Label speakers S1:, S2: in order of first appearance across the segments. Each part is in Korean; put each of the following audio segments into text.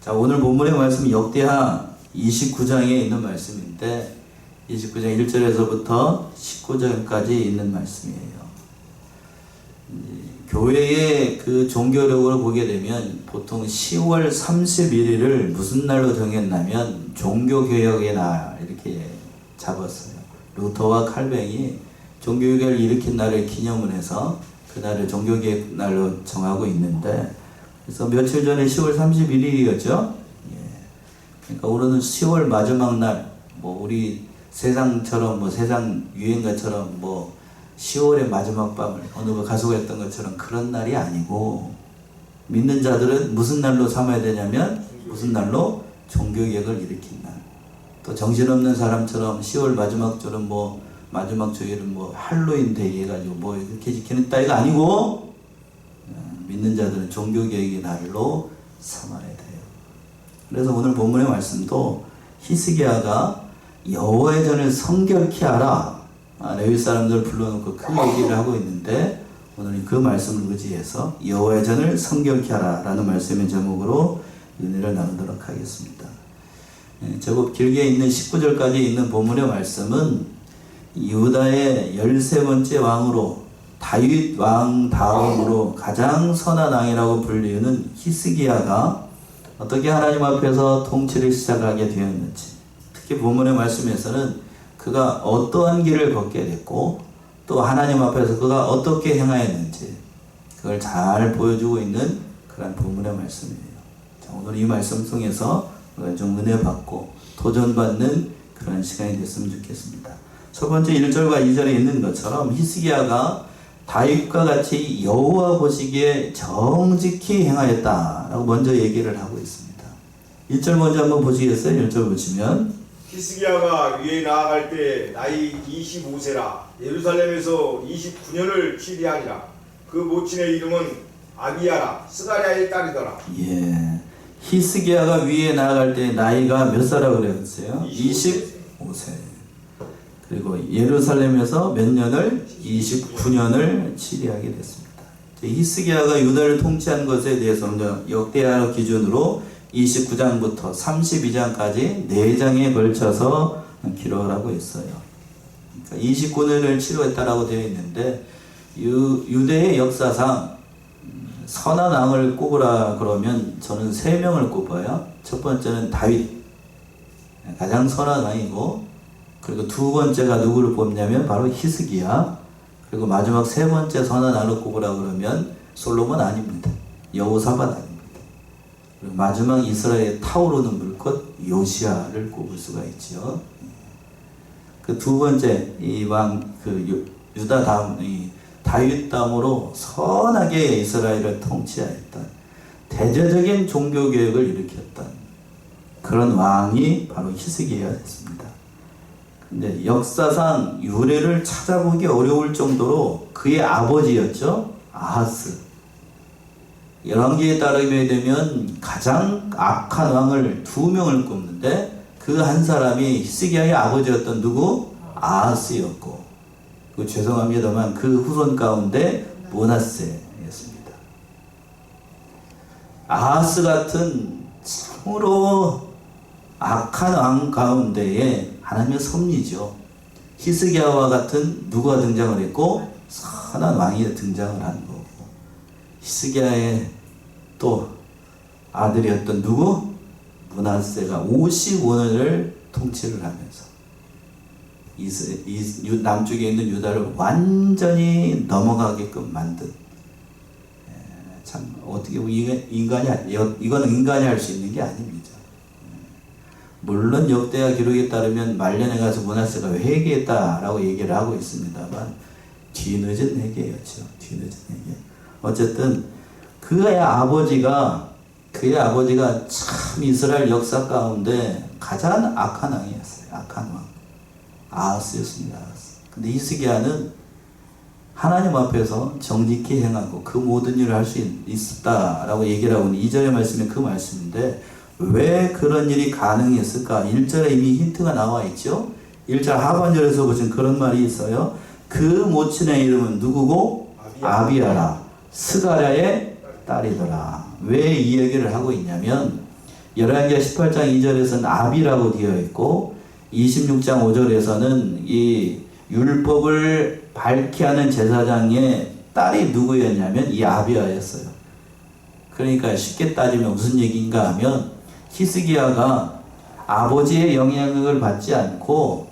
S1: 자, 오늘 본문의 말씀은 역대하 29장에 있는 말씀인데 29장 1절에서부터 19절까지 있는 말씀이에요. 교회의 그 종교력으로 보게 되면 보통 10월 31일을 무슨 날로 정했냐면 종교개혁의 날 이렇게 잡았어요. 루터와 칼뱅이 종교개혁을 일으킨 날을 기념을 해서 그날을 종교개혁 날로 정하고 있는데, 그래서 며칠 전에 10월 31일이었죠. 그러니까 오늘은 10월 마지막 날, 뭐 우리 세상처럼 뭐 세상 유행가처럼 뭐 10월의 마지막 밤을 어느 가수가 했던 것처럼 그런 날이 아니고, 믿는 자들은 무슨 날로 삼아야 되냐면 무슨 날로 종교개혁을 일으킨 날. 또 정신없는 사람처럼 10월 마지막 주는 뭐 마지막 주일은 뭐 할로윈 데이 해가지고 뭐 이렇게 지키는 따위가 아니고, 믿는 자들은 종교개혁의 날로 삼아야 돼요. 그래서 오늘 본문의 말씀도 히스기야가 여호와의 전을 성결케 하라, 레위 사람들 불러놓고 그 얘기를 하고 있는데, 오늘은 그 말씀을 의지해서 여호와의 전을 성결케 하라 라는 말씀의 제목으로 은혜를 나누도록 하겠습니다. 제법 길게 있는 19절까지 있는 본문의 말씀은 유다의 13번째 왕으로 다윗 왕 다음으로 가장 선한 왕이라고 불리우는 히스기야가 어떻게 하나님 앞에서 통치를 시작하게 되었는지, 특히 본문의 말씀에서는 그가 어떠한 길을 걷게 됐고 또 하나님 앞에서 그가 어떻게 행하였는지 그걸 잘 보여주고 있는 그런 본문의 말씀이에요. 자, 오늘 이 말씀 통해서 우리가 좀 은혜 받고 도전받는 그런 시간이 됐으면 좋겠습니다. 첫 번째 1절과 2절에 있는 것처럼 히스기야가 다윗과 같이 여호와 보시기에 정직히 행하였다라고 먼저 얘기를 하고 있습니다. 1절 먼저 한번 보시겠어요? 1절 보시면
S2: 히스기야가 위에 나아갈 때 나이 25세라 예루살렘에서 29년을 치리하니라. 그 모친의 이름은 아비야라 스가랴의 딸이더라.
S1: 예, 히스기야가 위에 나아갈 때 나이가 몇 살이라고 그랬어요? 25세. 그리고 예루살렘에서 몇 년을? 29년을 치리하게 됐습니다. 히스기야가 유다를 통치한 것에 대해서 역대하 기준으로 29장부터 32장까지 4장에 걸쳐서 기록을 하고 있어요. 그러니까 29년을 치료했다라고 되어 있는데, 유대의 역사상 선한 왕을 꼽으라 그러면 저는 3명을 꼽아요. 첫 번째는 다윗, 가장 선한 왕이고, 그리고 두 번째가 누구를 뽑냐면 바로 히스기야, 그리고 마지막 세 번째 선한 왕을 꼽으라 그러면 솔로몬 아닙니다. 여호사밧 아닙니다. 그리고 마지막 이스라엘에 타오르는 물꽃 요시야를 꼽을 수가 있죠. 그 두 번째 이 왕 유다 다음 이 다윗 다음으로 선하게 이스라엘을 통치하였던 대대적인 종교 개혁을 일으켰던 그런 왕이 바로 히스기야가 됐습니다. 근데 역사상 유래를 찾아보기 어려울 정도로 그의 아버지였죠. 아하스. 열왕기에 따르게 되면 가장 악한 왕을 2명을 꼽는데 그 한 사람이 히스기야의 아버지였던 누구? 아하스였고, 그 죄송합니다만 그 후손 가운데 므낫세였습니다. 아하스 같은 참으로 악한 왕 가운데에 하나님의 섭리죠. 히스기야와 같은 누가 등장을 했고 선한 왕이 등장을 한 거고, 히스기야의 또 아들이었던 누구? 므낫세가 55년을 통치를 하면서 남쪽에 있는 유다를 완전히 넘어가게끔 만든, 참 어떻게 보면 이건 인간이 할 수 있는 게 아닙니다. 물론 역대하 기록에 따르면 말년에 가서 므낫세가 회개했다라고 얘기를 하고 있습니다만 뒤늦은 회개였죠. 뒤늦은 회개. 어쨌든 그의 아버지가 참 이스라엘 역사 가운데 가장 악한 왕이었어요. 악한 왕. 아하스였습니다. 근데 히스기야는 하나님 앞에서 정직히 행하고 그 모든 일을 할 수 있었다라고 얘기를 하고 있는 2절의 말씀이 그 말씀인데, 왜 그런 일이 가능했을까? 1절에 이미 힌트가 나와 있죠. 1절 하반절에서 보시면 그런 말이 있어요. 그 모친의 이름은 누구고? 아비야라 스가랴의 딸이더라. 왜 이 얘기를 하고 있냐면 열왕기하 18장 2절에서는 아비라고 되어 있고 26장 5절에서는 이 율법을 밝게 하는 제사장의 딸이 누구였냐면 이 아비아였어요. 그러니까 쉽게 따지면 무슨 얘기인가 하면 히스기야가 아버지의 영향력을 받지 않고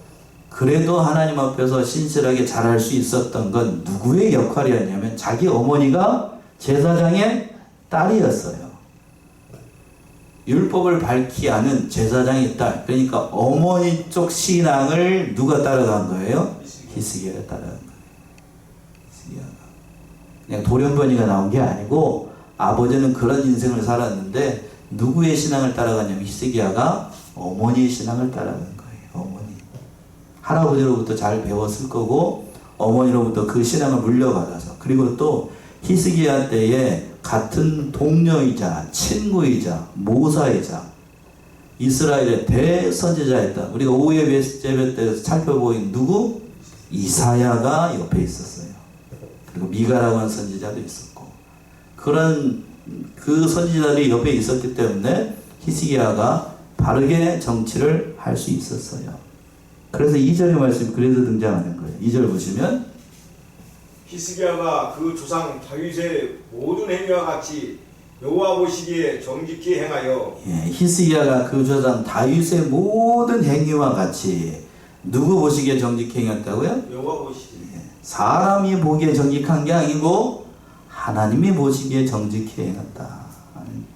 S1: 그래도 하나님 앞에서 신실하게 잘할 수 있었던 건 누구의 역할이었냐면 자기 어머니가 제사장의 딸이었어요. 율법을 밝히 하는 제사장의 딸, 그러니까 어머니 쪽 신앙을 누가 따라간 거예요? 히스기야가 따라간 거예요. 히스기야가 그냥 돌연변이가 나온 게 아니고 아버지는 그런 인생을 살았는데 누구의 신앙을 따라갔냐면 히스기야가 어머니의 신앙을 따라간 거예요. 어머니. 할아버지로부터 잘 배웠을 거고 어머니로부터 그 신앙을 물려받아서, 그리고 또 히스기야 때에 같은 동료이자 친구이자 모사이자 이스라엘의 대선지자였다. 우리가 오후의 예배 때 살펴보인 누구? 이사야가 옆에 있었어요. 그리고 미가라고 하는 선지자도 있었고, 그런 그 선지자들이 옆에 있었기 때문에 히스기야가 바르게 정치를 할 수 있었어요. 그래서 2절의 말씀이 그래서 등장하는 거예요. 2절 보시면
S2: 히스기야가 그 조상 다윗의 모든 행위와 같이 여호와 보시기에 정직히 행하여,
S1: 히스기야가 그 조상 다윗의 모든 행위와 같이 누구 보시기에 정직히 행했다고요?
S2: 여호와 보시기에.
S1: 사람이 보기에 정직한 게 아니고 하나님이 보시기에 정직히 행했다.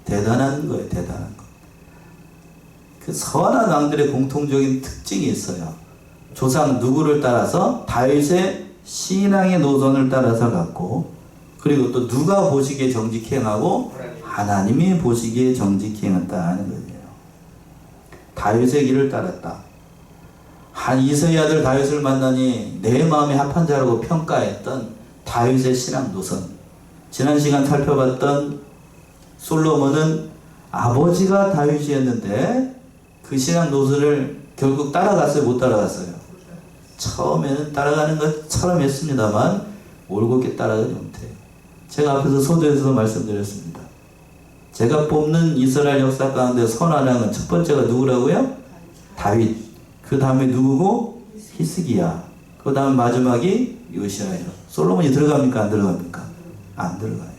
S1: 대단한 거예요. 대단한 거. 그 선한 왕들의 공통적인 특징이 있어요. 조상 누구를 따라서? 다윗의 신앙의 노선을 따라서 갔고, 그리고 또 누가 보시기에 정직히 행하고? 하나님이 보시기에 정직히 행했다 하는 거예요. 다윗의 길을 따랐다. 한 이세의 아들 다윗을 만나니 내 마음에 합한 자라고 평가했던 다윗의 신앙 노선. 지난 시간 살펴봤던 솔로몬은 아버지가 다윗이었는데 그 신앙 노선을 결국 따라갔어요? 못 따라갔어요? 처음에는 따라가는 것처럼 했습니다만 올곧게 따라가지 못해요. 제가 앞에서 소도에서도 말씀드렸습니다. 제가 뽑는 이스라엘 역사 가운데 선한 왕은 첫 번째가 누구라고요? 다윗. 그 다음에 누구고? 히스기야. 그 다음 마지막이 요시아예요. 솔로몬이 들어갑니까? 안 들어갑니까? 안 들어가요.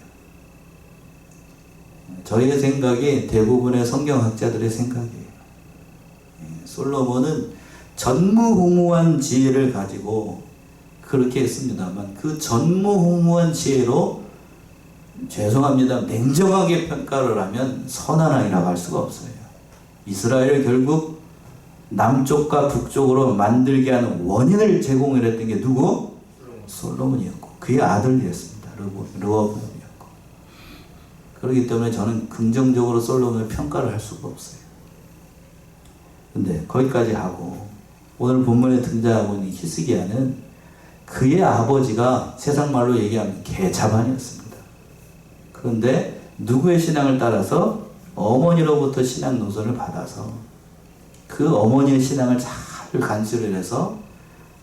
S1: 저희의 생각이 대부분의 성경학자들의 생각이에요. 솔로몬은 전무후무한 지혜를 가지고 그렇게 했습니다만 그 전무후무한 지혜로 죄송합니다. 냉정하게 평가를 하면 선한 왕이라고 할 수가 없어요. 이스라엘을 결국 남쪽과 북쪽으로 만들게 하는 원인을 제공을 했던 게 누구? 솔로몬이었고 그의 아들이었습니다. 르호보암이었고. 그렇기 때문에 저는 긍정적으로 솔로몬을 평가를 할 수가 없어요. 근데 거기까지 하고 오늘 본문에 등장하고 있는 히스기야는 그의 아버지가 세상 말로 얘기하면 개자반이었습니다. 그런데 누구의 신앙을 따라서? 어머니로부터 신앙 노선을 받아서 그 어머니의 신앙을 잘 간수를 해서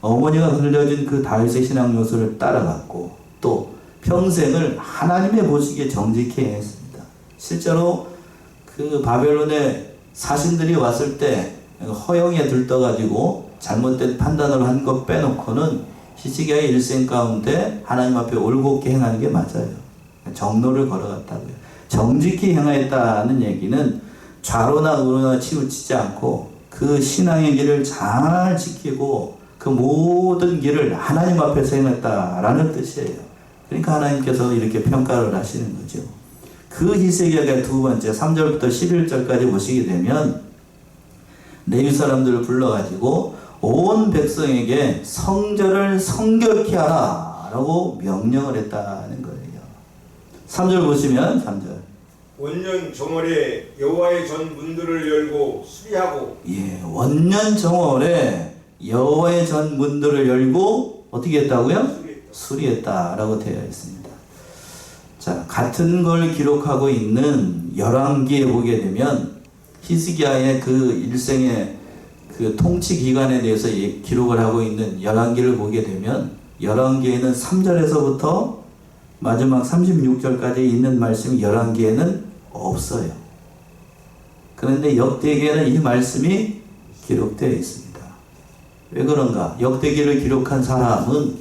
S1: 어머니가 흘려준 그 다윗의 신앙 노선을 따라갔고 또 평생을 하나님의 보시기에 정직히 행했습니다. 실제로 그 바벨론의 사신들이 왔을 때 허영에 들떠가지고 잘못된 판단을 한 것 빼놓고는 히스기야의 일생 가운데 하나님 앞에 올곧게 행하는 게 맞아요. 정로를 걸어갔다고요. 정직히 행하였다는 얘기는 좌로나 우로나 치우치지 않고 그 신앙의 길을 잘 지키고 그 모든 길을 하나님 앞에서 행했다라는 뜻이에요. 그러니까 하나님께서 이렇게 평가를 하시는 거죠. 그 히스기야가 두 번째 3절부터 11절까지 보시게 되면 레위 사람들을 불러가지고 온 백성에게 성전을 성결케 하라 라고 명령을 했다는 거예요. 3절 보시면 3절
S2: 원년 정월에 여호와의 전 문들을 열고 수리하고,
S1: 원년 정월에 여호와의 전 문들을 열고 어떻게 했다고요? 수리했다라고 되어 있습니다. 자, 같은 걸 기록하고 있는 열왕기에 보게 되면 히스기야의 그 일생의 그 통치 기간에 대해서 기록을 하고 있는 열왕기를 보게 되면 열왕기에는 3절에서부터 마지막 36절까지 있는 말씀이 열왕기에는 없어요. 그런데 역대기에는 이 말씀이 기록되어 있습니다. 왜 그런가? 역대기를 기록한 사람은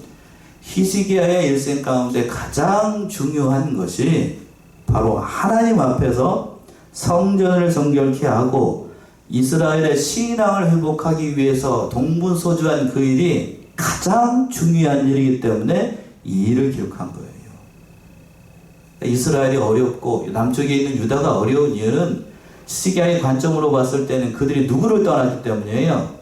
S1: 히스기야의 일생 가운데 가장 중요한 것이 바로 하나님 앞에서 성전을 정결케 하고 이스라엘의 신앙을 회복하기 위해서 동분서주한 그 일이 가장 중요한 일이기 때문에 이 일을 기록한 거예요. 이스라엘이 어렵고 남쪽에 있는 유다가 어려운 이유는 히스기야의 관점으로 봤을 때는 그들이 누구를 떠났기 때문이에요.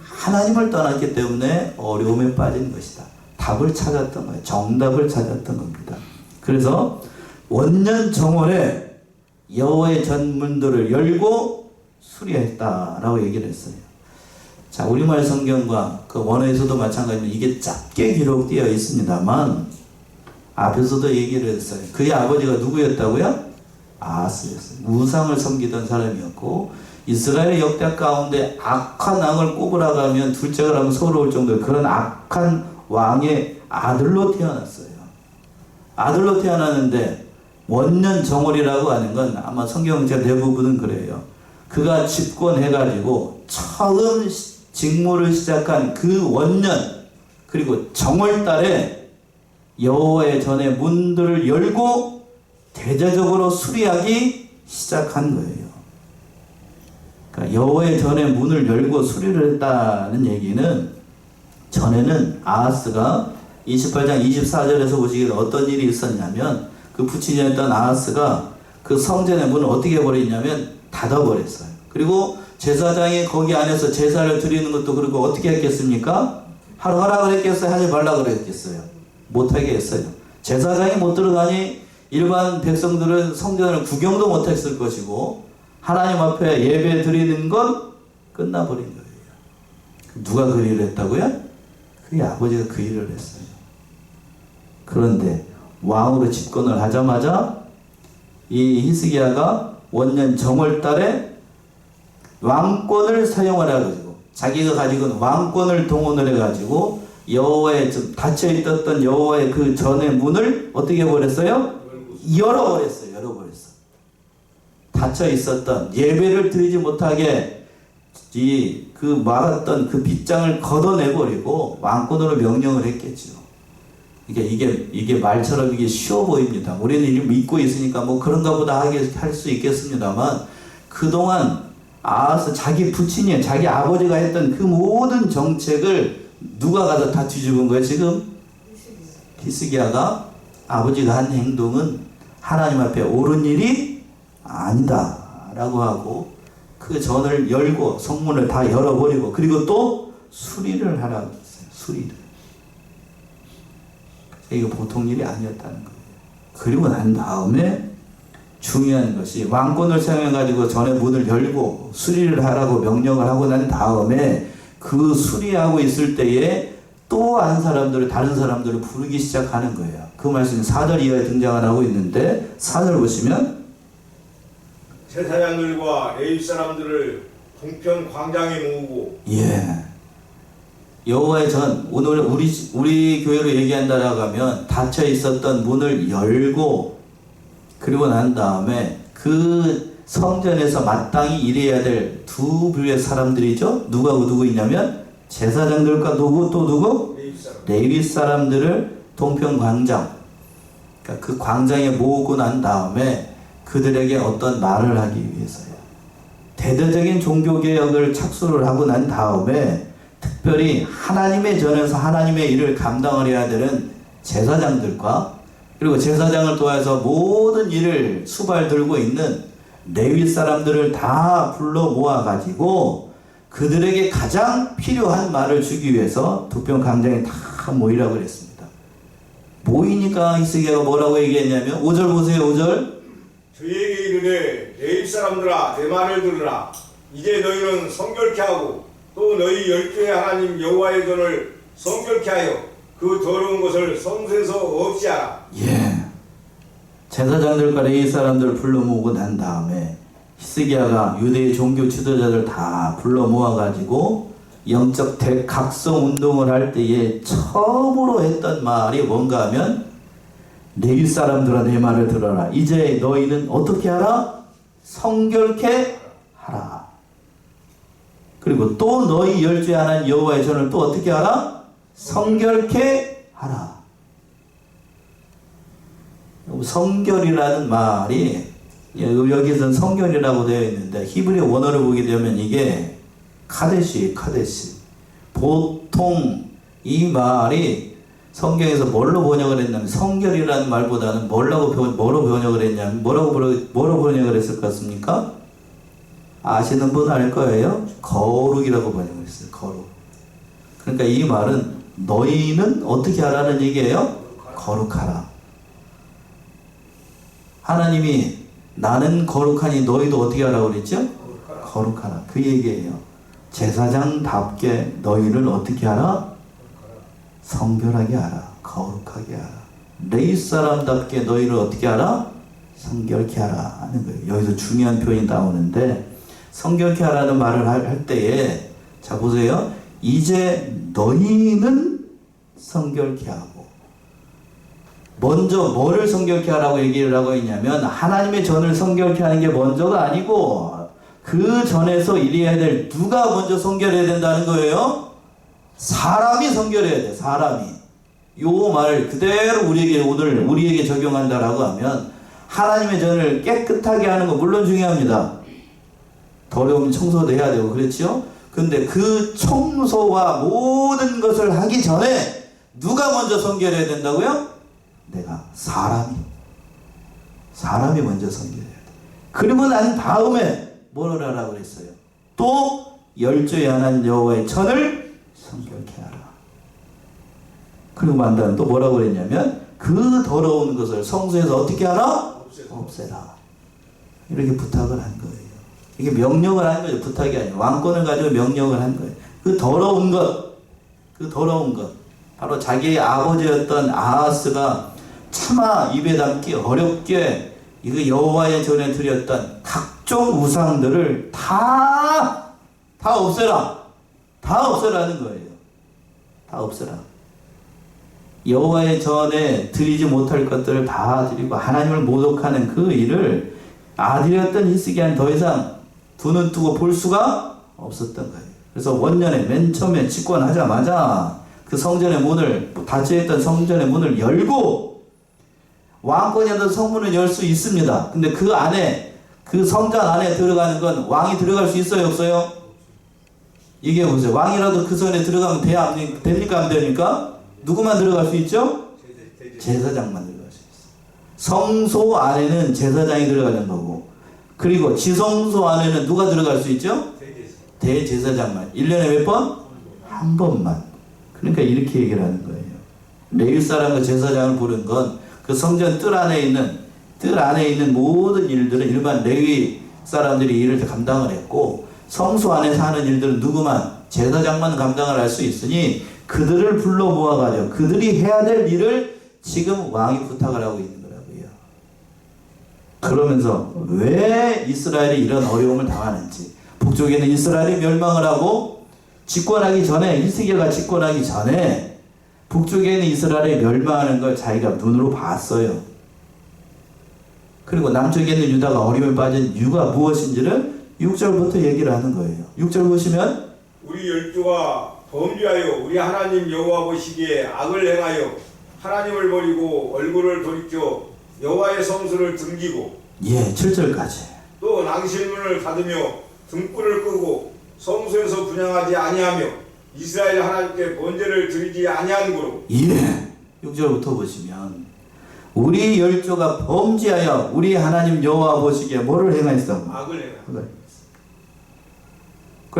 S1: 하나님을 떠났기 때문에 어려움에 빠진 것이다. 답을 찾았던 거예요. 정답을 찾았던 겁니다. 그래서 원년 정월에 여호와의 전문들을 열고 수리했다라고 얘기를 했어요. 자, 우리말 성경과 그 원어에서도 마찬가지로 이게 짧게 기록되어 있습니다만 앞에서도 얘기를 했어요. 그의 아버지가 누구였다고요? 아하스였어요. 우상을 섬기던 사람이었고 이스라엘 역대 가운데 악한 왕을 꼽으라 가면 둘째가 하면 서러울 정도의 그런 악한 왕의 아들로 태어났어요. 아들로 태어났는데 원년 정월이라고 하는 건 아마 성경제 대부분은 그래요. 그가 집권해가지고 처음 직무를 시작한 그 원년 그리고 정월달에 여호와의 전의 문들을 열고 대대적으로 수리하기 시작한 거예요. 그러니까 여호와의 전의 문을 열고 수리를 했다는 얘기는 전에는 아하스가 28장 24절에서 보시기에 어떤 일이 있었냐면 그 부친이었던 아하스가 그 성전의 문을 어떻게 해버렸냐면 닫아버렸어요. 그리고 제사장이 거기 안에서 제사를 드리는 것도 그렇고 어떻게 했겠습니까? 하라고 했겠어요? 하지 말라고 했겠어요? 못하게 했어요. 제사장이 못 들어가니 일반 백성들은 성전을 구경도 못했을 것이고 하나님 앞에 예배 드리는 건 끝나버린 거예요. 누가 그 일을 했다고요? 그의 아버지가 그 일을 했어요. 그런데 왕으로 집권을 하자마자 이 히스기야가 원년 정월달에 왕권을 사용을 해가지고 자기가 가지고 있는 왕권을 동원을 해가지고 여호와의 닫혀 있었던 여호와의 그 전의 문을 어떻게 해버렸어요? 열어버렸어요. 닫혀 있었던 예배를 드리지 못하게 그 막았던 그 빗장을 걷어내버리고 왕권으로 명령을 했겠죠. 이게 말처럼 이게 쉬워 보입니다. 우리는 이를 믿고 있으니까 뭐 그런가 보다 할 수 있겠습니다만 그동안 아하스 자기 부친이 자기 아버지가 했던 그 모든 정책을 누가 가서 다 뒤집은 거예요 지금? 히스기야가 아버지가 한 행동은 하나님 앞에 옳은 일이 아니다 라고 하고 그 전을 열고 성문을 다 열어버리고 그리고 또 수리를 하라고 했어요. 수리를. 이거 보통 일이 아니었다는 거예요. 그리고 난 다음에 중요한 것이 왕권을 사용해가지고 전의 문을 열고 수리를 하라고 명령을 하고 난 다음에 그 수리하고 있을 때에 또 다른 사람들을 부르기 시작하는 거예요. 그 말씀이 4절 이하에 등장을 하고 있는데 4절 보시면
S2: 제사장들과 레위 사람들을 동편 광장에 모으고
S1: 여호와의 전 오늘 우리 교회로 얘기한다라고 하면 닫혀 있었던 문을 열고 그리고 난 다음에 그 성전에서 마땅히 일해야 될 두 부류의 사람들이죠. 누구 있냐면 제사장들과 누구? 레위 사람들을 동편 광장 그러니까 그 광장에 모으고 난 다음에 그들에게 어떤 말을 하기 위해서요. 대대적인 종교개혁을 착수를 하고 난 다음에 특별히 하나님의 전에서 하나님의 일을 감당을 해야 되는 제사장들과 그리고 제사장을 통해서 모든 일을 수발들고 있는 레위 사람들을 다 불러 모아가지고 그들에게 가장 필요한 말을 주기 위해서 두편 광장에 다 모이라고 그랬습니다. 모이니까 히스기야가 뭐라고 얘기했냐면 5절 보세요. 5절
S2: 저희에게 이르되 레위 사람들아 내 말을 들으라. 이제 너희는 성결케 하고 또 너희 열조의 하나님 여호와의 전을 성결케 하여 그 더러운 것을 성소에서 없이 하라.
S1: 제사장들과 레위 사람들을 불러 모으고 난 다음에 히스기야가 유대의 종교 지도자들 다 불러 모아가지고 영적 대각성 운동을 할 때에 처음으로 했던 말이 뭔가 하면 레위 사람들아 내 말을 들어라. 이제 너희는 어떻게 하라? 성결케 그리고 또 너희 열조에 하나님 여호와의 전을 또 어떻게 하라? 성결케 하라. 성결이라는 말이 여기서는 성결이라고 되어 있는데 히브리 원어를 보게 되면 이게 카데시. 보통 이 말이 성경에서 뭘로 번역을 했냐면 성결이라는 말보다는 뭐로 번역을 했냐면 뭐로 번역을 했을 것 같습니까? 아시는 분 알 거예요. 거룩이라고 번역을 했어요. 거룩. 그러니까 이 말은 너희는 어떻게 하라는 얘기예요? 거룩하라. 하나님이 나는 거룩하니 너희도 어떻게 하라고 그랬죠? 거룩하라. 그 얘기예요. 제사장답게 너희를 어떻게 하라? 성결하게 하라. 거룩하게 하라. 레위 사람답게 너희를 어떻게 하라? 성결케 하라 하는 거예요. 여기서 중요한 표현이 나오는데 성결케 하라는 말을 할 때에 자 보세요. 이제 너희는 성결케 하고 먼저 뭐를 성결케 하라고 얘기를 하고 있냐면 하나님의 전을 성결케 하는 게 먼저가 아니고 그 전에서 이래야 될 누가 먼저 성결해야 된다는 거예요? 사람이 성결해야 돼. 사람이. 요 말을 그대로 우리에게 적용한다라고 하면 하나님의 전을 깨끗하게 하는 거 물론 중요합니다. 더러우면 청소도 해야 되고 그렇죠? 근데 그 청소와 모든 것을 하기 전에 누가 먼저 성결해야 된다고요? 내가 사람이 먼저 성결해야 돼. 그리고 난 다음에 뭘 하라고 그랬어요? 또 열조의 하나님 여호와의 전을 성결케 하라. 그리고 난 다음에 또 뭐라고 그랬냐면 그 더러운 것을 성소에서 어떻게 하라? 없애라. 이렇게 부탁을 한 거예요. 이게 명령을 한 거죠. 부탁이 아니라 왕권을 가지고 명령을 한 거예요. 그 더러운 것 바로 자기의 아버지였던 아하스가 차마 입에 담기 어렵게 이거 여호와의 전에 드렸던 각종 우상들을 다 없애라. 다 없애라는 거예요. 다 없애라. 여호와의 전에 드리지 못할 것들을 다 드리고 하나님을 모독하는 그 일을 아들이었던 히스기야는 더 이상 두 눈 뜨고 볼 수가 없었던 거예요. 그래서 원년에 맨 처음에 집권하자마자 그 성전의 문을 닫혀있던 성전의 문을 열고 왕권이라도 성문을 열 수 있습니다. 근데 그 안에 그 성전 안에 들어가는 건 왕이 들어갈 수 있어요 없어요? 이게 보세요. 왕이라도 그 성에 들어가면 됩니까 안 됩니까? 누구만 들어갈 수 있죠? 제사장만 들어갈 수 있어요. 성소 안에는 제사장이 들어가는 거고 그리고 지성소 안에는 누가 들어갈 수 있죠? 대제사장만. 1년에 몇 번? 한 번만. 그러니까 이렇게 얘기를 하는 거예요. 레위 사람과 제사장을 부른 건 그 성전 뜰 안에 있는 모든 일들은 일반 레위 사람들이 일을 감당을 했고 성소 안에서 하는 일들은 누구만? 제사장만 감당을 할 수 있으니 그들을 불러 모아가지고 그들이 해야 될 일을 지금 왕이 부탁을 하고 있는 거라고요. 그러면서 왜 이스라엘이 이런 어려움을 당하는지 북쪽에는 이스라엘이 멸망을 하고 집권하기 전에 히스기야가 집권하기 전에 북쪽에 있는 이스라엘이 멸망하는 걸 자기가 눈으로 봤어요. 그리고 남쪽에 있는 유다가 어려움에 빠진 이유가 무엇인지를 6절부터 얘기를 하는 거예요. 6절 보시면
S2: 우리 열조가 범죄하여 우리 하나님 여호와 보시기에 악을 행하여 하나님을 버리고 얼굴을 돌이켜 여호와의 성소를 등지고
S1: 7절까지
S2: 또 낭실문을 닫으며 등불을 끄고 성소에서 분향하지 아니하며 이스라엘 하나님께 번제를 드리지 아니한 거로
S1: 6절부터 보시면 우리 열조가 범죄하여 우리 하나님 여호와 보시기에 뭐를 행하였어?
S2: 악을 행하여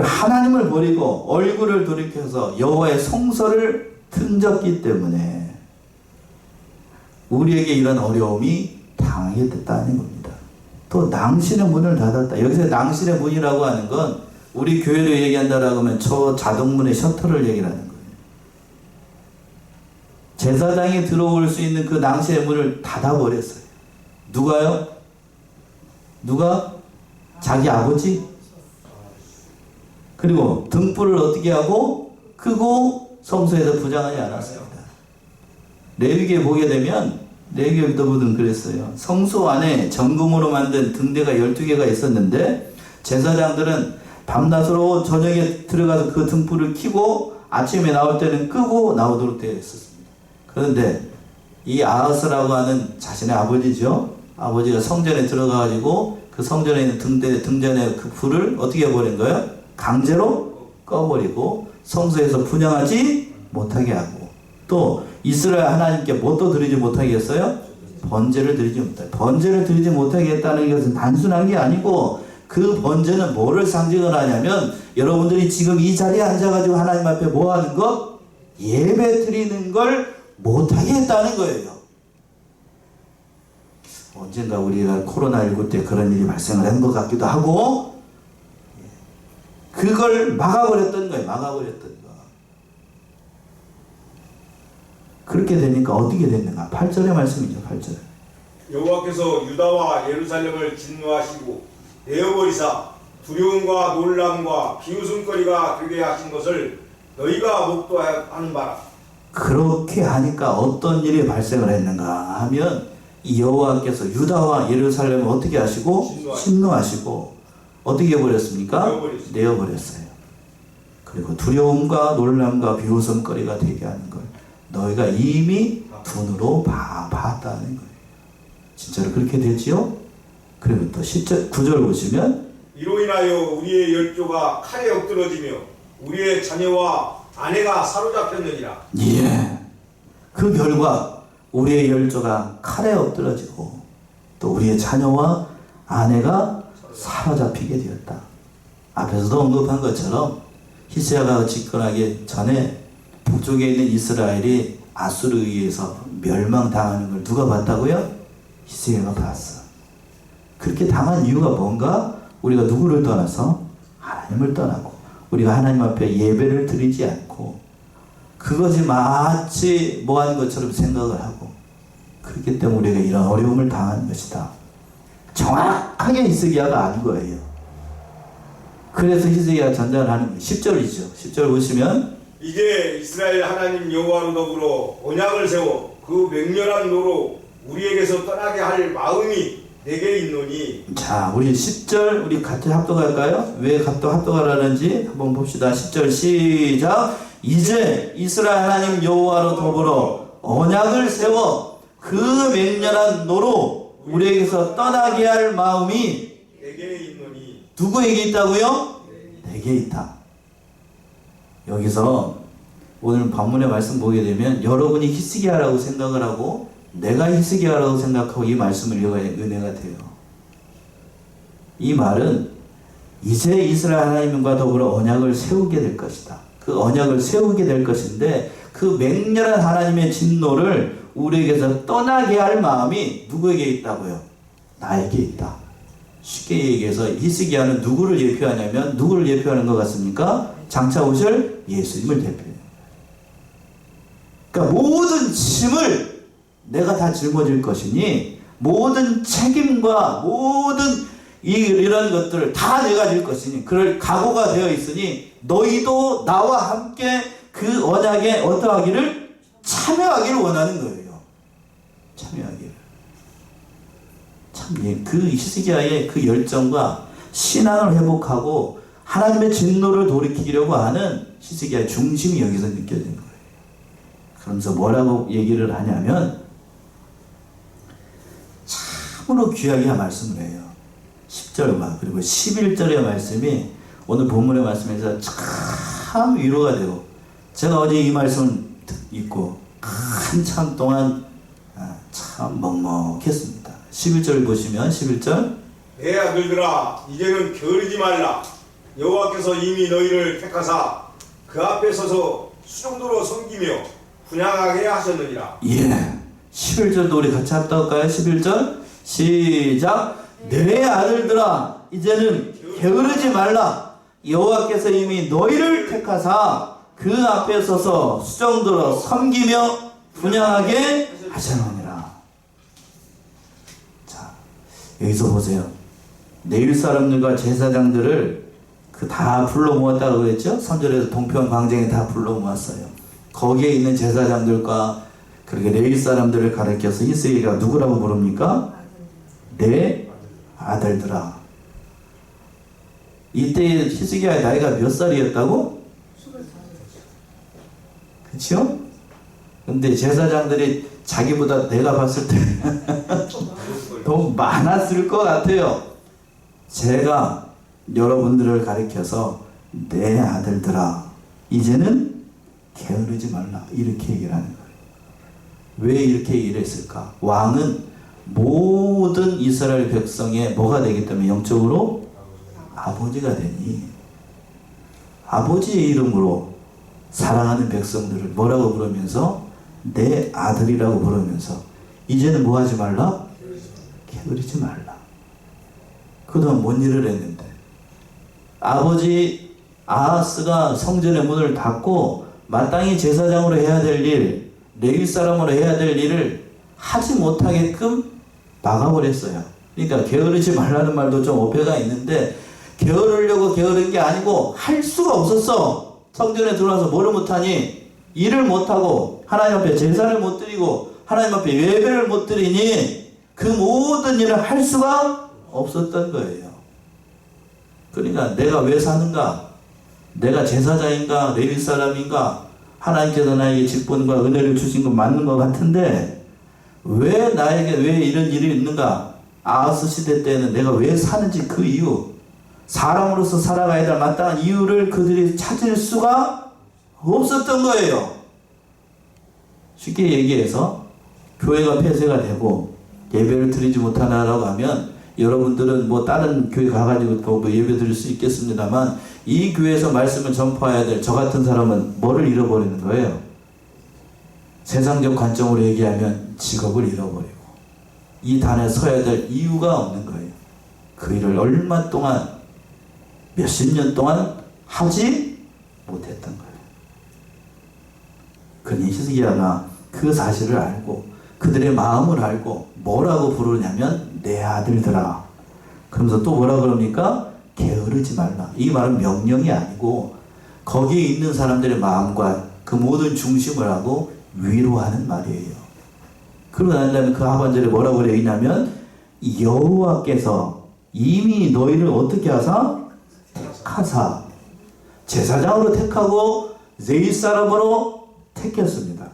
S1: 하나님을 버리고 얼굴을 돌이켜서 여호와의 성소를 등졌기 때문에 우리에게 이런 어려움이 당하게 됐다는 겁니다. 또 낭실의 문을 닫았다. 여기서 낭실의 문이라고 하는 건 우리 교회로 얘기한다라고 하면 저 자동문의 셔터를 얘기하는 거예요. 제사장이 들어올 수 있는 그 낭실의 문을 닫아버렸어요. 누가요? 누가? 자기 아버지? 그리고 등불을 어떻게 하고 끄고 성소에서 부장하지 않았습니다. 레위기에 보게 되면 레위기에도 보면 그랬어요. 성소 안에 정금으로 만든 등대가 12개가 있었는데 제사장들은 밤낮으로 저녁에 들어가서 그 등불을 켜고 아침에 나올 때는 끄고 나오도록 되어 있었습니다. 그런데 이 아하스라고 하는 자신의 아버지죠. 아버지가 성전에 들어가가지고 그 성전에 있는 등잔의 그 불을 어떻게 해버린 거예요? 강제로 꺼버리고 성소에서 분향하지 못하게 하고, 또 이스라엘 하나님께 뭣도 드리지 못하게 했어요? 번제를 드리지 못하게. 번제를 드리지 못하게 했다는 것은 단순한 게 아니고, 그 번제는 뭐를 상징을 하냐면, 여러분들이 지금 이 자리에 앉아가지고 하나님 앞에 뭐 하는 것? 예배 드리는 걸 못하게 했다는 거예요. 언젠가 우리가 코로나19 때 그런 일이 발생을 한 것 같기도 하고, 그걸 막아버렸던 거예요. 막아버렸던 거. 그렇게 되니까 어떻게 됐는가? 8절의 말씀이죠. 8절.
S2: 여호와께서 유다와 예루살렘을 진노하시고 내어버리사 두려움과 놀람과 비웃음거리가 되게 하신 것을 너희가 목도하는 바라.
S1: 그렇게 하니까 어떤 일이 발생을 했는가 하면, 이 여호와께서 유다와 예루살렘을 어떻게 하시고? 진노하시고 어떻게 해버렸습니까? 내어버렸어요. 그리고 두려움과 놀람과 비웃음거리가 되게 하는 걸 너희가 이미 눈으로 봤다는 거예요. 진짜로 그렇게 되지요? 그리고 또 10절, 9절 보시면,
S2: 이로 인하여 우리의 열조가 칼에 엎드러지며 우리의 자녀와 아내가 사로잡혔느니라.
S1: 예, 그 결과 우리의 열조가 칼에 엎드러지고 또 우리의 자녀와 아내가 사로잡히게 되었다. 앞에서도 언급한 것처럼 히스야가 집권하기 전에 북쪽에 있는 이스라엘이 아수르에 의해서 멸망당하는 걸 누가 봤다고요? 히스야가 봤어. 그렇게 당한 이유가 뭔가? 우리가 누구를 떠나서? 하나님을 떠나고 우리가 하나님 앞에 예배를 드리지 않고 그것이 마치 뭐하는 것처럼 생각을 하고, 그렇기 때문에 우리가 이런 어려움을 당한 것이다. 정확하게 히스기야가 안 거예요. 그래서 히스기야가 전달을 하는 거예요. 10절이죠. 10절 보시면,
S2: 이제 이스라엘 하나님 여호와로 더불어 언약을 세워 그 맹렬한 노로 우리에게서 떠나게 할 마음이 내게 있노니.
S1: 자, 우리 10절 우리 같이 합독할까요? 왜 합독하라는지 한번 봅시다. 10절 시작. 이제 이스라엘 하나님 여호와로 더불어 언약을 세워 그 맹렬한 노로 우리에게서 떠나게 할 마음이
S2: 내게 있노니.
S1: 누구에게 있다고요? 내게 있다. 여기서 오늘 본문의 말씀 보게 되면 여러분이 히스기야라고 생각을 하고 내가 히스기야라고 생각하고 이 말씀을 읽어야 은혜가 돼요. 이 말은 이제 이스라엘 하나님과 더불어 언약을 세우게 될 것이다. 그 언약을 세우게 될 것인데, 그 맹렬한 하나님의 진노를 우리에게서 떠나게 할 마음이 누구에게 있다고요? 나에게 있다. 쉽게 얘기해서 히스기야는 누구를 예표하냐면, 누구를 예표하는 것 같습니까? 장차 오실 예수님을 대표해요. 그러니까 모든 짐을 내가 다 짊어질 것이니 모든 책임과 모든 이런 것들을 다 내가 질 것이니 그럴 각오가 되어 있으니 너희도 나와 함께 그 언약에 어떠하기를? 참여하기를 원하는 거예요. 참여하기를. 참, 그 히스기야의 그 열정과 신앙을 회복하고 하나님의 진노를 돌이키려고 하는 히스기야의 중심이 여기서 느껴지는 거예요. 그러면서 뭐라고 얘기를 하냐면, 참으로 귀하게 말씀을 해요. 10절과 그리고 11절의 말씀이 오늘 본문의 말씀에서 참 위로가 되고, 제가 어제 이 말씀을 읽고 한참 동안 참 먹먹했습니다. 11절 보시면 11절,
S2: 내 아들들아 이제는 게으르지 말라. 여호와께서 이미 너희를 택하사 그 앞에 서서 수종도로 섬기며 분향하게 하셨느니라.
S1: 예, 11절도 우리 같이 합독할까요? 11절 시작. 내 아들들아 이제는 게으르지 말라. 여호와께서 이미 너희를 택하사 그 앞에 서서 수종도로 섬기며 분향하게 하셨느니라. 자, 여기서 보세요. 내일 사람들과 제사장들을 다 불러 모았다고 그랬죠? 3절에서 동편 광장에 다 불러 모았어요. 거기에 있는 제사장들과 그렇게 레위 사람들을 가리켜서 히스기야가 누구라고 부릅니까? 내 아들들아. 이때 히스기야의 나이가 몇 살이었다고? 그쵸? 근데 제사장들이 자기보다 내가 봤을 때 더 많았을 것 같아요. 제가 여러분들을 가리켜서 내 아들들아 이제는 게으르지 말라 이렇게 얘기를 하는 거예요. 왜 이렇게 얘기를 했을까? 왕은 모든 이스라엘 백성의 뭐가 되기 때문에 영적으로 아버지가 되니 아버지의 이름으로 사랑하는 백성들을 뭐라고 부르면서 내 아들이라고 부르면서 이제는 뭐 하지 말라? 게으르지 말라. 그동안 뭔 일을 했는데 아버지 아하스가 성전의 문을 닫고 마땅히 제사장으로 해야 될 일, 레위 사람으로 해야 될 일을 하지 못하게끔 막아버렸어요. 그러니까 게으르지 말라는 말도 좀 어폐가 있는데 게으르려고 게으른 게 아니고 할 수가 없었어. 성전에 들어와서 뭐를 못하니? 일을 못하고 하나님 앞에 제사를 못 드리고 하나님 앞에 예배를 못 드리니 그 모든 일을 할 수가 없었던 거예요. 그러니까 내가 왜 사는가? 내가 제사장인가? 레위 사람인가? 하나님께서 나에게 직분과 은혜를 주신 건 맞는 것 같은데 왜 나에게 왜 이런 일이 있는가? 아하스 시대 때는 내가 왜 사는지 그 이유, 사람으로서 살아가야 될 마땅한 이유를 그들이 찾을 수가 없었던 거예요. 쉽게 얘기해서 교회가 폐쇄가 되고 예배를 드리지 못하나라고 하면 여러분들은 뭐 다른 교회 가가지고 또 뭐 예배 드릴 수 있겠습니다만 이 교회에서 말씀을 전파해야 될 저 같은 사람은 뭐를 잃어버리는 거예요? 세상적 관점으로 얘기하면 직업을 잃어버리고 이 단에 서야 될 이유가 없는 거예요. 그 일을 얼마 동안 몇십 년 동안 하지 못했던 거예요. 그러니 히스기야가 그 사실을 알고 그들의 마음을 알고 뭐라고 부르냐면 내 아들들아. 그러면서 또 뭐라 그럽니까? 게으르지 말라. 이 말은 명령이 아니고 거기에 있는 사람들의 마음과 그 모든 중심을 하고 위로하는 말이에요. 그러고 난 다음에 그 하반절에 뭐라고 그래 있냐면 여호와께서 이미 너희를 어떻게 하사? 택하사 제사장으로 택하고 레위 사람으로 택했습니다.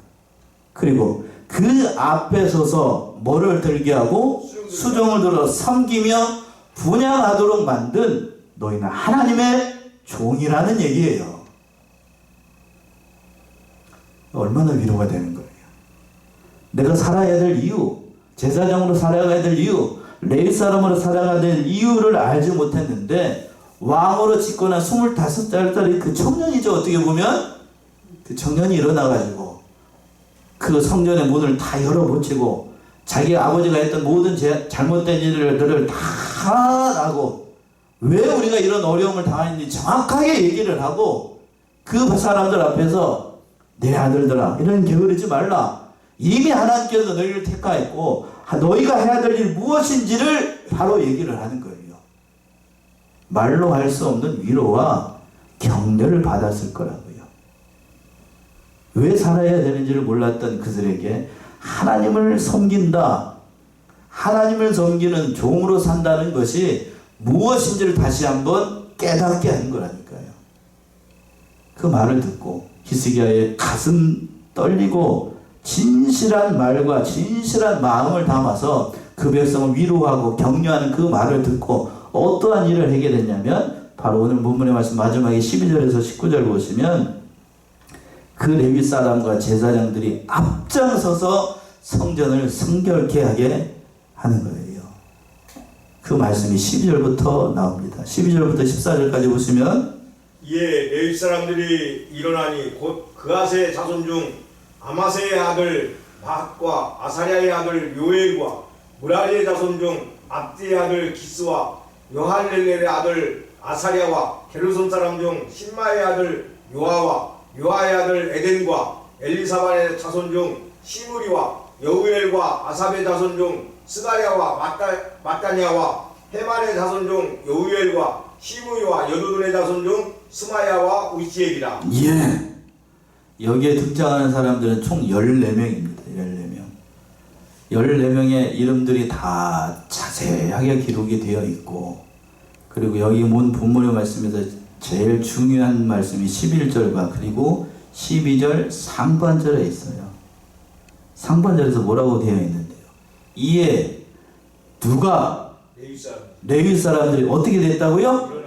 S1: 그리고 그 앞에 서서 뭐를 들게 하고 수종을 들어 섬기며 분양하도록 만든 너희는 하나님의 종이라는 얘기예요. 얼마나 위로가 되는 거예요. 내가 살아야 될 이유, 제사장으로 살아가야 될 이유, 레위 사람으로 살아가야 될 이유를 알지 못했는데 왕으로 집권한 25살짜리 그 청년이죠. 어떻게 보면 그 청년이 일어나가지고 그 성전의 문을 다 열어붙이고 자기 아버지가 했던 모든 잘못된 일들을 다 하고 왜 우리가 이런 어려움을 당했는지 정확하게 얘기를 하고 그 사람들 앞에서 내 아들들아 이런 게으르지 말라. 이미 하나님께서 너희를 택하였고 너희가 해야 될 일 무엇인지를 바로 얘기를 하는 거예요. 말로 할 수 없는 위로와 격려를 받았을 거라고요. 왜 살아야 되는지를 몰랐던 그들에게 하나님을 섬긴다, 하나님을 섬기는 종으로 산다는 것이 무엇인지를 다시 한번 깨닫게 하는 거라니까요. 그 말을 듣고 히스기야의 가슴 떨리고 진실한 말과 진실한 마음을 담아서 그 백성을 위로하고 격려하는 그 말을 듣고 어떠한 일을 하게 됐냐면 바로 오늘 본문의 말씀 마지막에 12절에서 19절 보시면 그 레위 사람과 제사장들이 앞장서서 성전을 성결케 하게 하는 거예요. 그 말씀이 12절부터 나옵니다. 12절부터 14절까지 보시면
S2: 이에 레위 사람들이 일어나니 곧 그아스의 자손 중 아마세의 아들 바학과 아사랴의 아들 요엘과 무라리의 자손 중 압디의 아들 기스와 요할렐렐의 아들 아사랴와 게르손 사람 중 신마의 아들 요아와 요아의 아들 에덴과 엘리사반의 자손 중 시므리와 여우엘과 아삽의 자손 중 스가랴와 마따냐와 헤만의 자손 중 여우엘과 시므이와 여두둔의 자손 중 스마야와 우시엘이라.
S1: 예. 여기에 등장하는 사람들은 총 14명입니다. 14명. 14명의 이름들이 다 자세하게 기록이 되어 있고 그리고 여기 본 본문의 말씀에서 제일 중요한 말씀이 11절과 그리고 12절 상반절에 있어요. 상반절에서 뭐라고 되어 있는데요? 이에 누가 레위 사람들이 어떻게 됐다고요?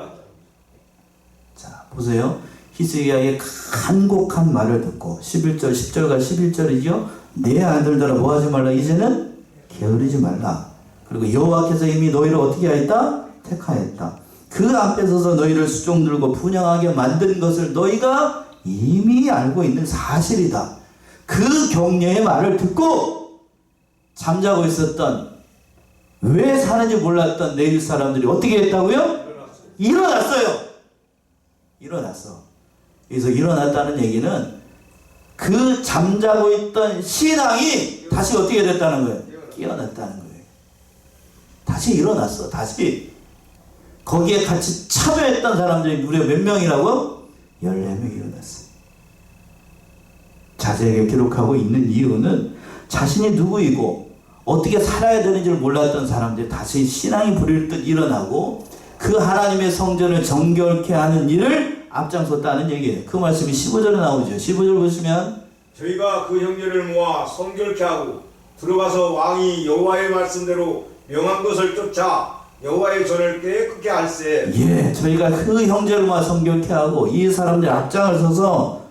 S1: 자, 보세요. 히스기야의 간곡한 말을 듣고 11절, 10절과 11절이죠. 내 아들들아 뭐하지 말라. 이제는 게으르지 말라. 그리고 여호와께서 이미 너희를 어떻게 하였다? 택하였다. 그 앞에 서서 너희를 수종 들고 분양하게 만든 것을 너희가 이미 알고 있는 사실이다. 그 격려의 말을 듣고 잠자고 있었던, 왜 사는지 몰랐던 레위 사람들이 어떻게 했다고요? 일어났어요. 일어났어. 그래서 일어났다는 얘기는 그 잠자고 있던 신앙이 다시 어떻게 됐다는 거예요? 깨어났다는 거예요. 다시 일어났어. 다시. 거기에 같이 참여했던 사람들이 무려 몇 명이라고? 14명이 일어났어요. 자세하게 기록하고 있는 이유는 자신이 누구이고 어떻게 살아야 되는지를 몰랐던 사람들이 다시 신앙이 부릴 듯 일어나고 그 하나님의 성전을 정결케 하는 일을 앞장섰다는 얘기예요. 그 말씀이 15절에 나오죠. 15절 보시면
S2: 저희가 그 형제를 모아 성결케 하고 들어가서 왕이 여호와의 말씀대로 명한 것을 쫓아 여호와의 전을 깨끗게 할세.
S1: 예, 저희가 그 형제를 모아 성결케 하고 이 사람들 앞장을 서서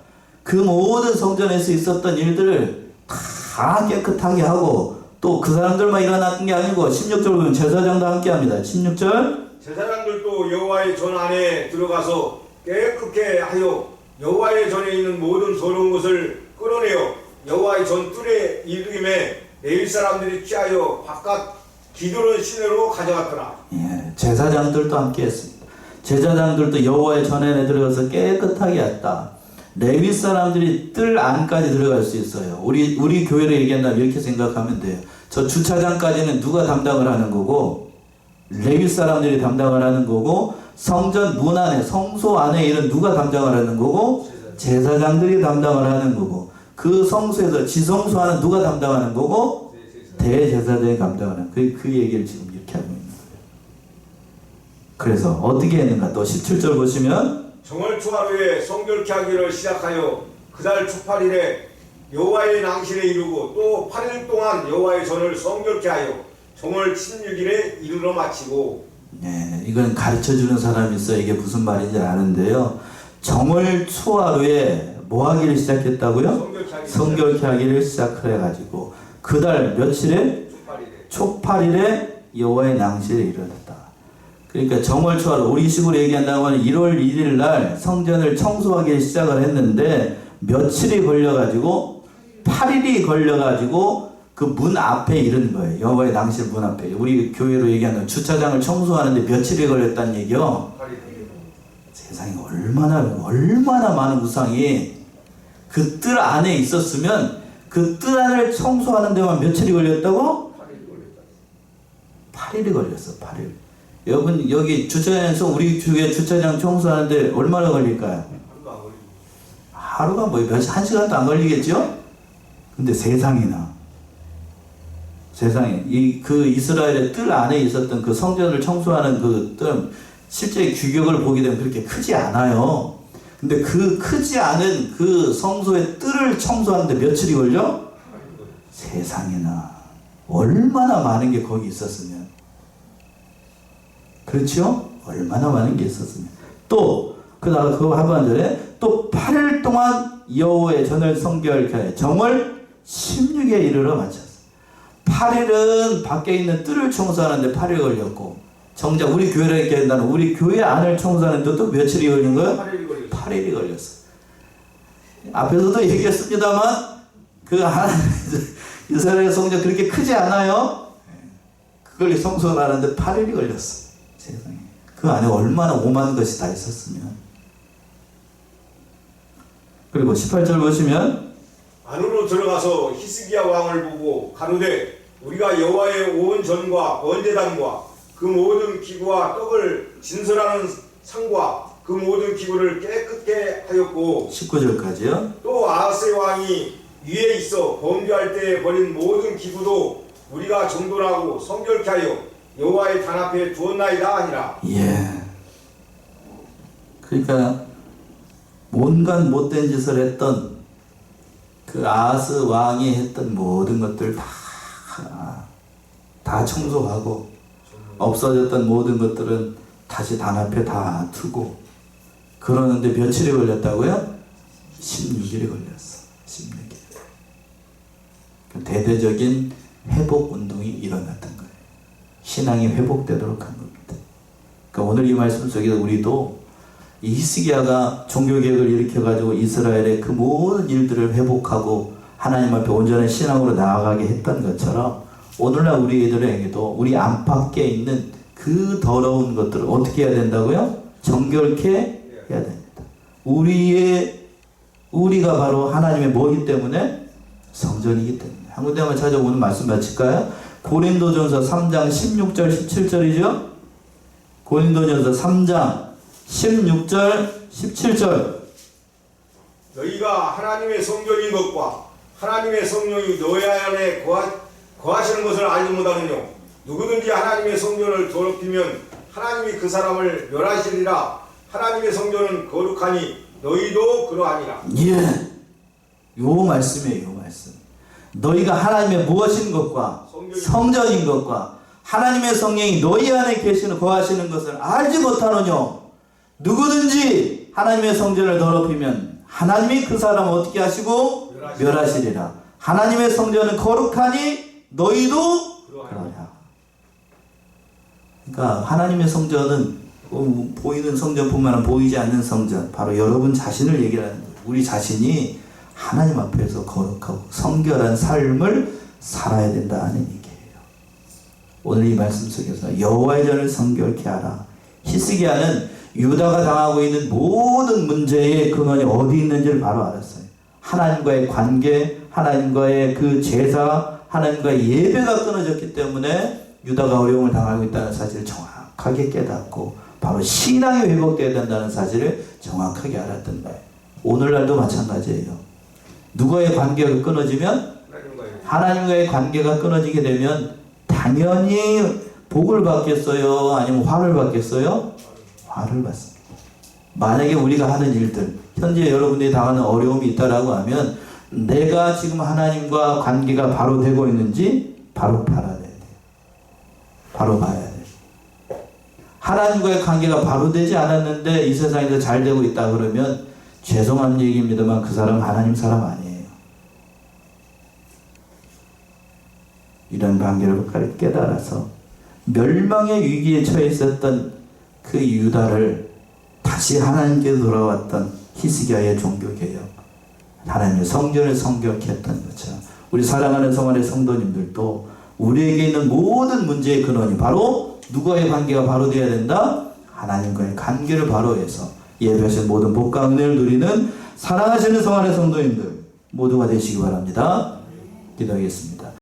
S1: 그 모든 성전에서 있었던 일들을 다 깨끗하게 하고 또 그 사람들만 일어났던 게 아니고 16절 보면 제사장도 함께 합니다. 16절
S2: 제사장들도 여호와의 전 안에 들어가서 깨끗게 하여 여호와의 전에 있는 모든 더러운 것을 끌어내어 여호와의 전 뜰에 이르기에 레위 사람들이 취하여 바깥 기드론 시내로 가져갔더라.
S1: 예, 제사장들도 함께 했습니다. 제사장들도 여호와의 전에 들어가서 깨끗하게 했다. 레위 사람들이 뜰 안까지 들어갈 수 있어요. 우리 교회를 얘기한다면 이렇게 생각하면 돼요. 저 주차장까지는 누가 담당을 하는 거고 레위 사람들이 담당을 하는 거고 성전 문 안에 성소 안에 이런 누가 담당을 하는 거고 제사장들이 담당을 하는 거고 그 성소에서 지성소 안은 누가 담당하는 거고 대제사장이 담당하는 그 얘기를 지금 이렇게 하고 있는 거예요. 그래서 어떻게 했는가 또 17절 보시면
S2: 정월 초하루에 성결케 하기를 시작하여 그달 초팔일에 여호와의 낭실에 이르고 또 8일 동안 여호와의 전을 성결케 하여 정월 16일에 이르러 마치고.
S1: 네, 이건 가르쳐주는 사람이 있어요. 이게 무슨 말인지 아는데요. 정월 초하루에 뭐 하기를 시작했다고요? 성결케 하기를 시작을 해가지고 그달 며칠에? 초팔일에 여호와의 낭실에 이르렀다. 그러니까 정월 초하루, 우리 식으로 얘기한다고 하면 1월 1일 날 성전을 청소하기 시작을 했는데 며칠이 걸려가지고 8일이 걸려가지고 그 문 앞에 이른 거예요. 여호와의 낭실 문 앞에. 우리 교회로 얘기하는 주차장을 청소하는데 며칠이 걸렸다는 얘기요. 세상에 얼마나 많은 우상이 그 뜰 안에 있었으면 그 뜰 안을 청소하는 데만 며칠이 걸렸다고? 8일이 걸렸어. 8일. 여러분 여기 주차장에서 우리 교회 주차장 청소하는데 얼마나 걸릴까요? 하루가 뭐 한 시간도 안 걸리겠죠? 근데 세상에 그 이스라엘의 뜰 안에 있었던 그 성전을 청소하는 그 뜰 실제 규격을 보게 되면 그렇게 크지 않아요. 근데 그 크지 않은 그 성소의 뜰을 청소하는데 며칠이 걸려? 세상에나 얼마나 많은 게 거기 있었으면. 그렇죠? 얼마나 많은 게 있었으면. 또 그다음 그 하반절에 또 8일 동안 여호와의 전을 성결케 하여 정월 16일에 이르러 마쳤어. 8일은 밖에 있는 뜰을 청소하는데 8일 걸렸고 정작 우리 교회를 이렇게 한다는 우리 교회 안을 청소하는데 또 며칠이 걸린 거예요? 8일이 걸렸어. 앞에서도 얘기했습니다만 그 이스라엘 성전 그렇게 크지 않아요. 그걸 청소하는데 8일이 걸렸어. 세상에. 그 안에 얼마나 오만 것이 다 있었으면. 그리고 18절 보시면
S2: 안으로 들어가서 히스기야 왕을 보고 가로되 우리가 여호와의 온 전과 번제단과 그 모든 기구와 떡을 진설하는 상과 그 모든 기구를 깨끗게 하였고
S1: 19절까지요.
S2: 또 아하스 왕이 위에 있어 범죄할 때 버린 모든 기구도 우리가 정돈하고 성결케 하여 여호와의 단 앞에 두었나이다 하니라.
S1: 예. 그러니까 온갖 못된 짓을 했던 그 아하스 왕이 했던 모든 것들 다 청소하고 없어졌던 모든 것들은 다시 단 앞에 다 두고 그러는데 며칠이 걸렸다고요? 16일이 걸렸어. 16일. 대대적인 회복 운동이 일어났던 거예요. 신앙이 회복되도록 한 겁니다. 그러니까 오늘 이 말씀 속에서 우리도 이 히스기야가 종교개혁을 일으켜가지고 이스라엘의 그 모든 일들을 회복하고 하나님 앞에 온전한 신앙으로 나아가게 했던 것처럼 오늘날 우리 애들에게도 우리 안팎에 있는 그 더러운 것들을 어떻게 해야 된다고요? 정결케 해야 됩니다. 우리가 바로 하나님의 뭐기 때문에? 성전이기 때문에. 한 군데 한번 찾아보는 말씀 마칠까요? 고린도전서 3장 16절 17절이죠? 고린도전서 3장 16절 17절
S2: 너희가 하나님의 성전인 것과 하나님의 성령이 너희 안에 거하시는 것을 알지 못하느뇨. 누구든지 하나님의 성전을 더럽히면 하나님이 그 사람을 멸하시리라. 하나님의 성전은 거룩하니 너희도 그러하니라.
S1: 예, 요 말씀이에요. 요 말씀. 너희가 하나님의 무엇인 것과 성전인 것과 하나님의 성령이 너희 안에 계시는 거하시는 것을 알지 못하느뇨. 누구든지 하나님의 성전을 더럽히면 하나님이 그 사람을 어떻게 하시고 멸하시리라. 하나님의 성전은 거룩하니 너희도 그러냐. 그러니까 하나님의 성전은 보이는 성전뿐만 아니라 보이지 않는 성전, 바로 여러분 자신을 얘기하는 거예요. 우리 자신이 하나님 앞에서 거룩하고 성결한 삶을 살아야 된다는 얘기예요. 오늘 이 말씀 속에서 여호와의 전을 성결케 하라. 히스기야는 유다가 당하고 있는 모든 문제의 근원이 어디 있는지를 바로 알았어요. 하나님과의 관계, 하나님과의 그 제사, 하나님과의 예배가 끊어졌기 때문에 유다가 어려움을 당하고 있다는 사실을 정확하게 깨닫고 바로 신앙이 회복되어야 된다는 사실을 정확하게 알았던 거예요. 오늘날도 마찬가지예요. 누구의 관계가 끊어지면 하나님과의 관계가 끊어지게 되면 당연히 복을 받겠어요? 아니면 화를 받겠어요? 화를 받습니다. 만약에 우리가 하는 일들, 현재 여러분들이 당하는 어려움이 있다라고 하면 내가 지금 하나님과 관계가 바로 되고 있는지 바로 봐야 돼요. 바로 봐야 돼요. 하나님과의 관계가 바로 되지 않았는데 이 세상에서 잘 되고 있다 그러면 죄송한 얘기입니다만 그 사람은 하나님 사람 아니에요. 이런 관계를 깨달아서 멸망의 위기에 처해 있었던 그 유다를 다시 하나님께 돌아왔던 히스기야의 종교개혁, 하나님의 성전을 성결케 했던 것처럼 우리 사랑하는 성원의 성도님들도 우리에게 있는 모든 문제의 근원이 바로 누구와의 관계가 바로 되어야 된다? 하나님과의 관계를 바로 해서 예배하신 모든 복과 은혜를 누리는 사랑하시는 성원의 성도님들 모두가 되시기 바랍니다. 기도하겠습니다.